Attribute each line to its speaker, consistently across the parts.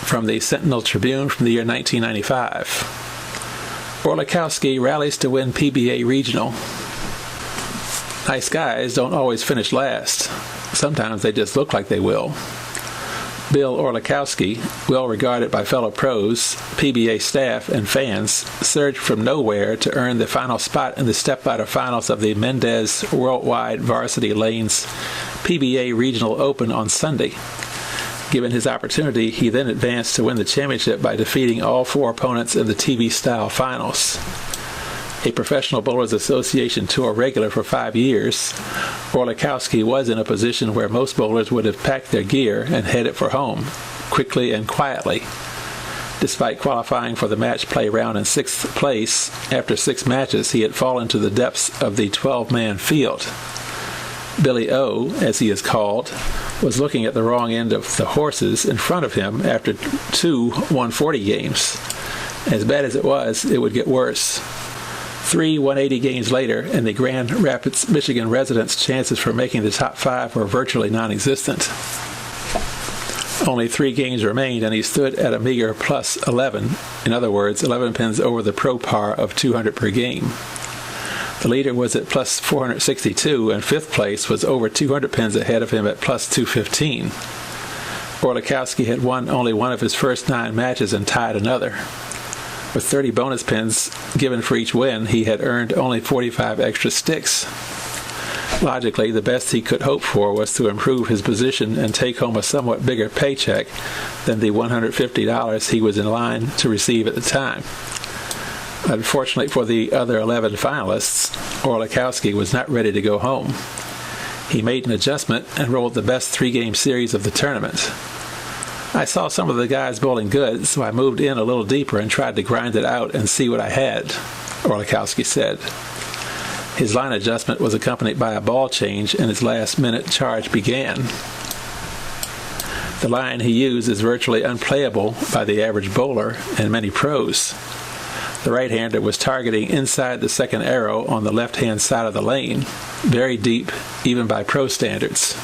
Speaker 1: from the Sentinel Tribune from the year 1995. Orlikowski rallies to win PBA Regional. Nice guys don't always finish last. Sometimes they just look like they will. Bill Orlikowski, well regarded by fellow pros, PBA staff, and fans, surged from nowhere to earn the final spot in the step-ladder finals of the Mendez Worldwide Varsity Lanes PBA Regional Open on Sunday. Given his opportunity, he then advanced to win the championship by defeating all 4 opponents in the TV-style finals. A Professional Bowlers Association Tour regular for 5 years, Orlikowski was in a position where most bowlers would have packed their gear and headed for home, quickly and quietly. Despite qualifying for the match play round in 6th place, after 6 matches he had fallen to the depths of the 12-man field. Billy O, as he is called, was looking at the wrong end of the horses in front of him after 2 140 games. As bad as it would get worse. 3 180 games later, and the Grand Rapids, Michigan residents' chances for making the top 5 were virtually non-existent. Only 3 games remained, and he stood at a meager plus 11. In other words, 11 pins over the pro par of 200 per game. The leader was at plus 462, and 5th place was over 200 pins ahead of him at plus 215. Orlikowski had won only one of his first 9 matches and tied another. With 30 bonus pins given for each win, he had earned only 45 extra sticks. Logically, the best he could hope for was to improve his position and take home a somewhat bigger paycheck than the $150 he was in line to receive at the time. Unfortunately for the other 11 finalists, Orlikowski was not ready to go home. He made an adjustment and rolled the best 3-game series of the tournament. I saw some of the guys bowling good, so I moved in a little deeper and tried to grind it out and see what I had, Orlikowski said. His line adjustment was accompanied by a ball change, and his last-minute charge began. The line he used is virtually unplayable by the average bowler and many pros. The right-hander was targeting inside the second arrow on the left-hand side of the lane, very deep even by pro standards.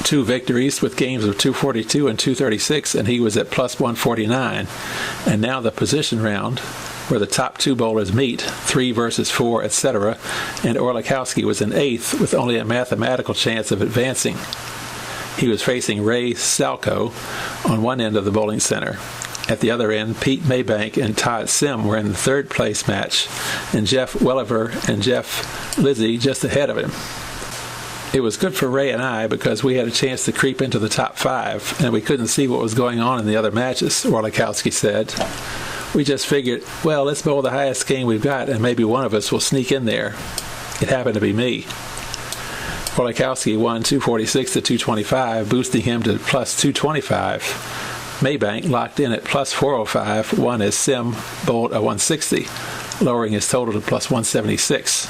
Speaker 1: 2 victories with games of 242 and 236, and he was at plus 149. And now the position round, where the top 2 bowlers meet, 3 versus 4, etc., and Orlikowski was in 8th with only a mathematical chance of advancing. He was facing Ray Salco on one end of the bowling center. At the other end, Pete Maybank and Todd Sim were in the 3rd place match, and Jeff Welliver and Jeff Lizzie just ahead of him. It was good for Ray and I because we had a chance to creep into the top 5, and we couldn't see what was going on in the other matches, Orlikowski said. We just figured, well, let's bowl the highest game we've got, and maybe one of us will sneak in there. It happened to be me. Orlikowski won 246 to 225, boosting him to plus 225. Maybank locked in at plus 405, won as Sim bowled a 160, lowering his total to plus 176.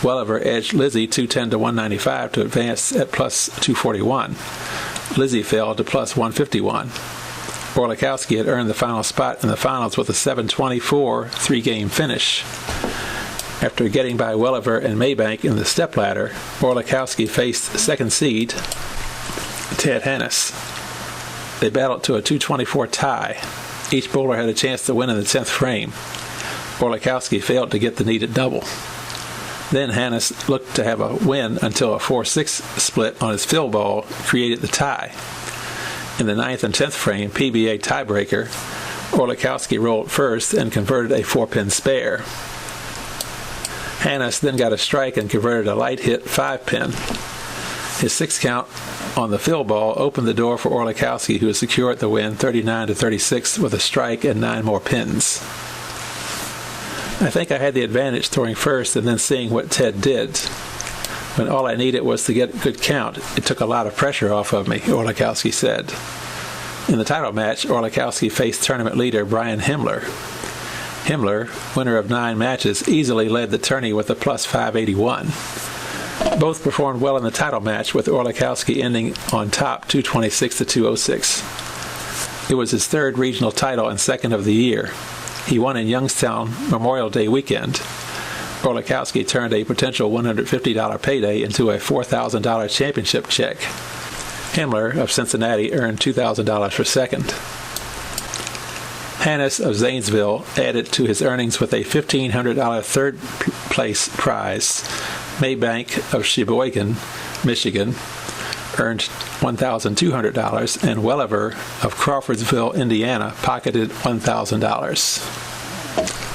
Speaker 1: Welliver edged Lizzie 210 to 195 to advance at plus 241. Lizzie fell to plus 151. Orlikowski had earned the final spot in the finals with a 724 3-game finish. After getting by Welliver and Maybank in the stepladder, Orlikowski faced 2nd seed Ted Hannes. They battled to a 224 tie. Each bowler had a chance to win in the 10th frame. Orlikowski failed to get the needed double. Then Hannes looked to have a win until a 4-6 split on his field ball created the tie. In the 9th and 10th frame PBA tiebreaker, Orlikowski rolled first and converted a 4-pin spare. Hannes then got a strike and converted a light hit 5-pin. His 6 count on the field ball opened the door for Orlikowski, who secured the win 39 to 36 with a strike and 9 more pins. I think I had the advantage throwing first and then seeing what Ted did. When all I needed was to get a good count, it took a lot of pressure off of me, Orlikowski said. In the title match, Orlikowski faced tournament leader Brian Himmler. Himmler, winner of 9 matches, easily led the tourney with a plus 581. Both performed well in the title match, with Orlikowski ending on top 226 to 206. It was his 3rd regional title and 2nd of the year. He won in Youngstown Memorial Day weekend. Orlikowski turned a potential $150 payday into a $4,000 championship check. Himmler of Cincinnati earned $2,000 for second. Hannes of Zanesville added to his earnings with a $1,500 third-place prize. Maybank of Sheboygan, Michigan, earned $1,200, and Welliver of Crawfordsville, Indiana, pocketed $1,000.